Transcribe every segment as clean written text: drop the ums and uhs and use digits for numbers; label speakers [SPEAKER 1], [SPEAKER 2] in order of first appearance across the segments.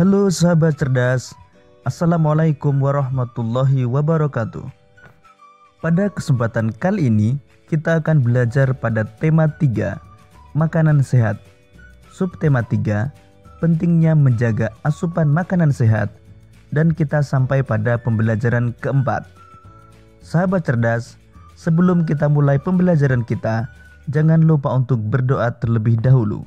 [SPEAKER 1] Halo sahabat cerdas, Assalamualaikum warahmatullahi wabarakatuh. Pada kesempatan kali ini, kita akan belajar pada tema 3, makanan sehat. Subtema 3, pentingnya menjaga asupan makanan sehat. Dan kita sampai pada pembelajaran keempat. Sahabat cerdas, sebelum kita mulai pembelajaran kita, jangan lupa untuk berdoa terlebih dahulu.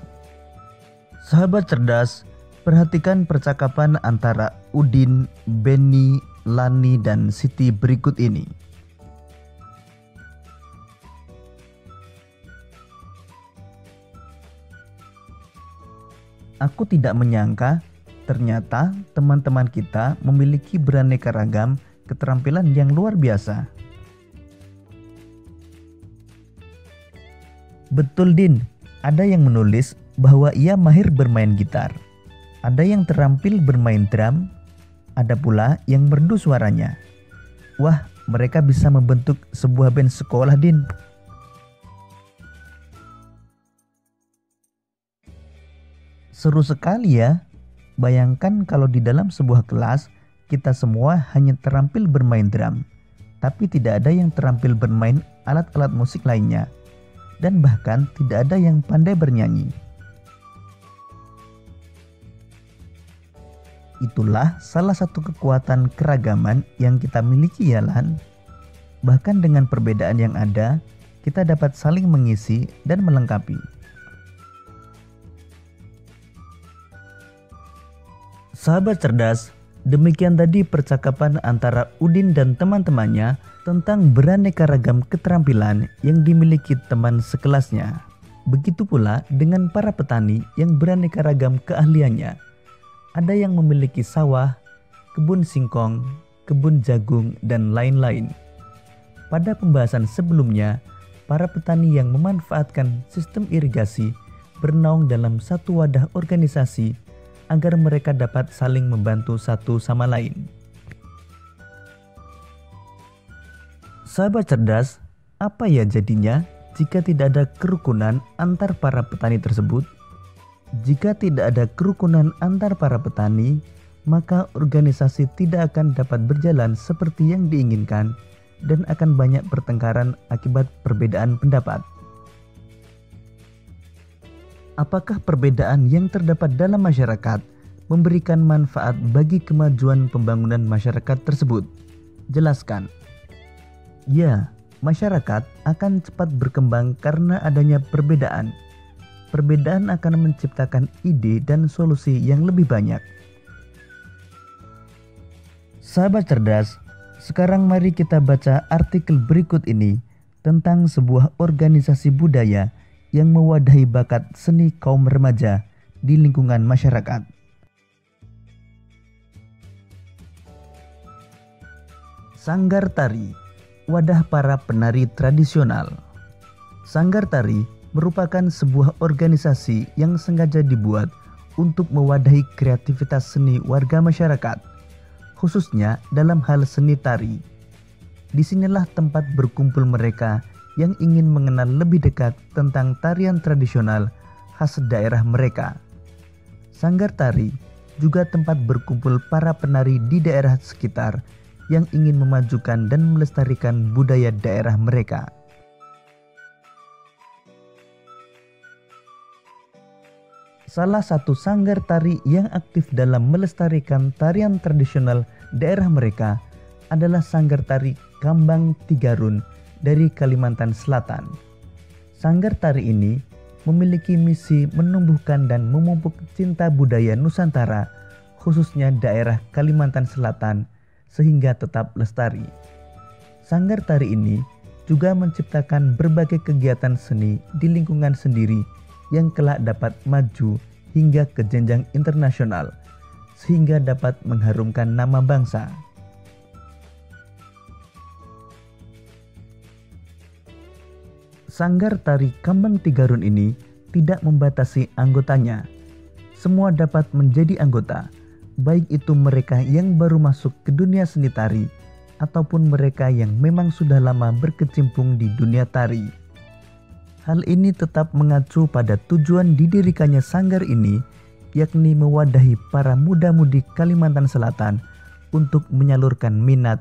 [SPEAKER 1] Sahabat cerdas, perhatikan percakapan antara Udin, Benny, Lani, dan Siti berikut ini. Aku tidak menyangka ternyata teman-teman kita memiliki beraneka ragam keterampilan yang luar biasa. Betul Din, ada yang menulis bahwa ia mahir bermain gitar. Ada yang terampil bermain drum, ada pula yang merdu suaranya. Wah, mereka bisa membentuk sebuah band sekolah, Din. Seru sekali ya. Bayangkan kalau di dalam sebuah kelas, kita semua hanya terampil bermain drum, tapi tidak ada yang terampil bermain alat-alat musik lainnya, dan bahkan tidak ada yang pandai bernyanyi. Itulah salah satu kekuatan keragaman yang kita miliki ya Lan. Bahkan dengan perbedaan yang ada, kita dapat saling mengisi dan melengkapi. Sahabat cerdas, demikian tadi percakapan antara Udin dan teman-temannya tentang beraneka ragam keterampilan yang dimiliki teman sekelasnya. Begitu pula dengan para petani yang beraneka ragam keahliannya. Ada yang memiliki sawah, kebun singkong, kebun jagung, dan lain-lain. Pada pembahasan sebelumnya, para petani yang memanfaatkan sistem irigasi bernaung dalam satu wadah organisasi agar mereka dapat saling membantu satu sama lain. Sahabat cerdas, apa ya jadinya jika tidak ada kerukunan antar para petani tersebut? Jika tidak ada kerukunan antar para petani, maka organisasi tidak akan dapat berjalan seperti yang diinginkan dan akan banyak pertengkaran akibat perbedaan pendapat. Apakah perbedaan yang terdapat dalam masyarakat memberikan manfaat bagi kemajuan pembangunan masyarakat tersebut? Jelaskan. Ya, masyarakat akan cepat berkembang karena adanya perbedaan. Perbedaan akan menciptakan ide dan solusi yang lebih banyak. Sahabat cerdas, sekarang mari kita baca artikel berikut ini tentang sebuah organisasi budaya yang mewadahi bakat seni kaum remaja di lingkungan masyarakat. Sanggar Tari, wadah para penari tradisional. Sanggar Tari merupakan sebuah organisasi yang sengaja dibuat untuk mewadahi kreativitas seni warga masyarakat, khususnya dalam hal seni tari. Disinilah tempat berkumpul mereka yang ingin mengenal lebih dekat tentang tarian tradisional khas daerah mereka. Sanggar Tari juga tempat berkumpul para penari di daerah sekitar yang ingin memajukan dan melestarikan budaya daerah mereka. Salah satu sanggar tari yang aktif dalam melestarikan tarian tradisional daerah mereka adalah Sanggar Tari Kambang Tigarun dari Kalimantan Selatan. Sanggar tari ini memiliki misi menumbuhkan dan memupuk cinta budaya Nusantara, khususnya daerah Kalimantan Selatan, sehingga tetap lestari. Sanggar tari ini juga menciptakan berbagai kegiatan seni di lingkungan sendiri yang kelak dapat maju hingga ke jenjang internasional, sehingga dapat mengharumkan nama bangsa. Sanggar Tari Kambang Tigarun ini tidak membatasi anggotanya. Semua dapat menjadi anggota, baik itu mereka yang baru masuk ke dunia seni tari ataupun mereka yang memang sudah lama berkecimpung di dunia tari. Hal ini tetap mengacu pada tujuan didirikannya sanggar ini, yakni mewadahi para muda-mudi Kalimantan Selatan untuk menyalurkan minat,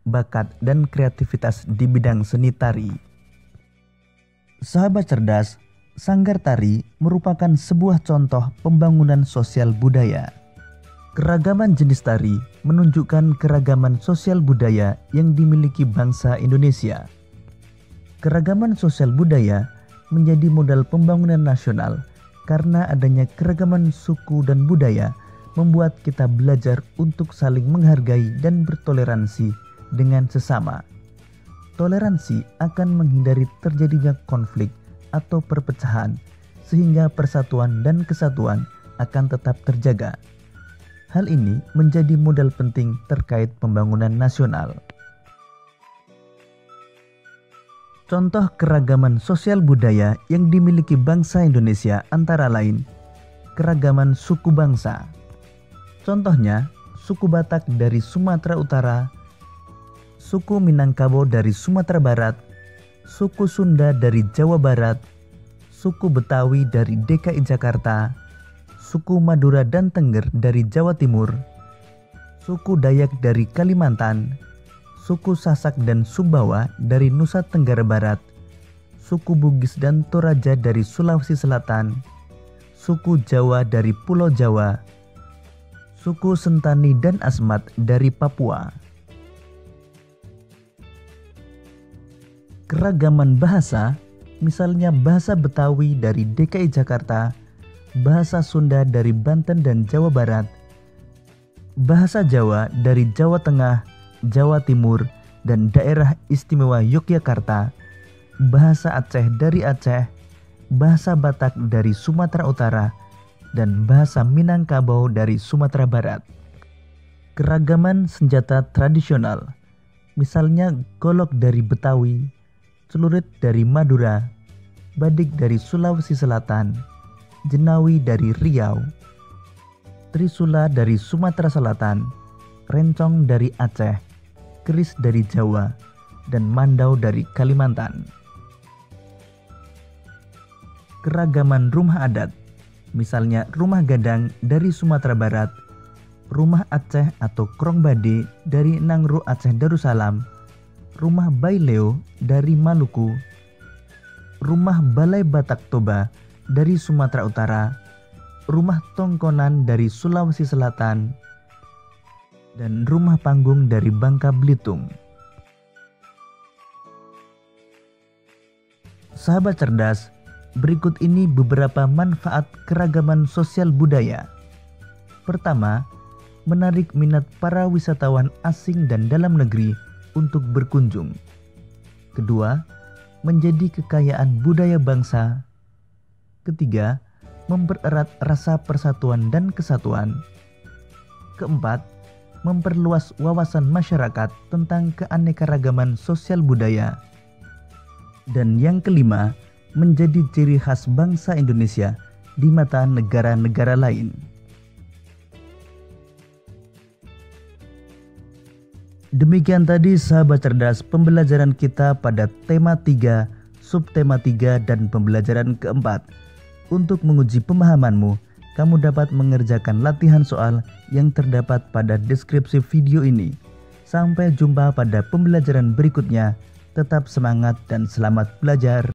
[SPEAKER 1] bakat, dan kreativitas di bidang seni tari. Sahabat cerdas, Sanggar Tari merupakan sebuah contoh pembangunan sosial budaya. Keragaman jenis tari menunjukkan keragaman sosial budaya yang dimiliki bangsa Indonesia. Keragaman sosial budaya menjadi modal pembangunan nasional karena adanya keragaman suku dan budaya membuat kita belajar untuk saling menghargai dan bertoleransi dengan sesama. Toleransi akan menghindari terjadinya konflik atau perpecahan, sehingga persatuan dan kesatuan akan tetap terjaga. Hal ini menjadi modal penting terkait pembangunan nasional. Contoh keragaman sosial budaya yang dimiliki bangsa Indonesia antara lain keragaman suku bangsa. Contohnya, suku Batak dari Sumatera Utara, suku Minangkabau dari Sumatera Barat, suku Sunda dari Jawa Barat, suku Betawi dari DKI Jakarta, suku Madura dan Tengger dari Jawa Timur, suku Dayak dari Kalimantan, suku Sasak dan Sumbawa dari Nusa Tenggara Barat, suku Bugis dan Toraja dari Sulawesi Selatan, suku Jawa dari Pulau Jawa, suku Sentani dan Asmat dari Papua. Keragaman bahasa, misalnya bahasa Betawi dari DKI Jakarta, bahasa Sunda dari Banten dan Jawa Barat, bahasa Jawa dari Jawa Tengah, Jawa Timur, dan Daerah Istimewa Yogyakarta, bahasa Aceh dari Aceh, bahasa Batak dari Sumatera Utara, dan bahasa Minangkabau dari Sumatera Barat. Keragaman senjata tradisional, misalnya golok dari Betawi, celurit dari Madura, badik dari Sulawesi Selatan, jenawi dari Riau, trisula dari Sumatera Selatan, rencong dari Aceh, keris dari Jawa, dan mandau dari Kalimantan. Keragaman rumah adat, misalnya rumah gadang dari Sumatera Barat, rumah Aceh atau krong bade dari Nangro Aceh Darussalam, rumah Baileo dari Maluku, rumah Balai Batak Toba dari Sumatera Utara, rumah Tongkonan dari Sulawesi Selatan, dan rumah panggung dari Bangka Belitung. Sahabat cerdas, berikut ini beberapa manfaat keragaman sosial budaya. Pertama, menarik minat para wisatawan asing dan dalam negeri untuk berkunjung. Kedua, menjadi kekayaan budaya bangsa. Ketiga, mempererat rasa persatuan dan kesatuan. Keempat, memperluas wawasan masyarakat tentang keanekaragaman sosial budaya. Dan yang kelima, menjadi ciri khas bangsa Indonesia di mata negara-negara lain. Demikian tadi sahabat cerdas pembelajaran kita pada tema 3, subtema 3 dan pembelajaran keempat. Untuk menguji pemahamanmu, kamu dapat mengerjakan latihan soal yang terdapat pada deskripsi video ini. Sampai jumpa pada pembelajaran berikutnya. Tetap semangat dan selamat belajar.